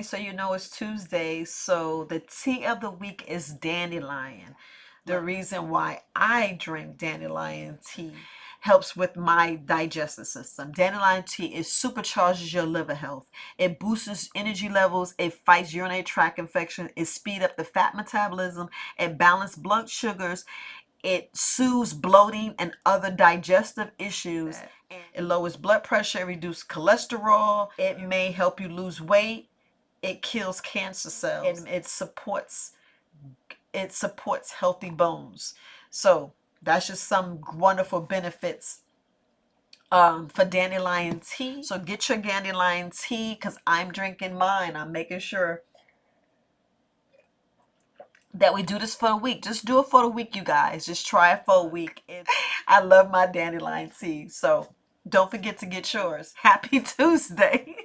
so you know it's Tuesday. So the tea of the week is dandelion. The reason why I drink dandelion tea helps with my digestive system. Dandelion tea, it supercharges your liver health. It boosts energy levels. It fights urinary tract infection. It speeds up the fat metabolism. It balances blood sugars. It soothes bloating and other digestive issues. It lowers blood pressure, reduces cholesterol. It may help you lose weight. It kills cancer cells. And it supports healthy bones. So that's just some wonderful benefits for dandelion tea. So get your dandelion tea because I'm drinking mine. I'm making sure that we do this for a week. Just do it for the week, you guys. Just try it for a week. I love my dandelion tea. So don't forget to get yours. Happy Tuesday.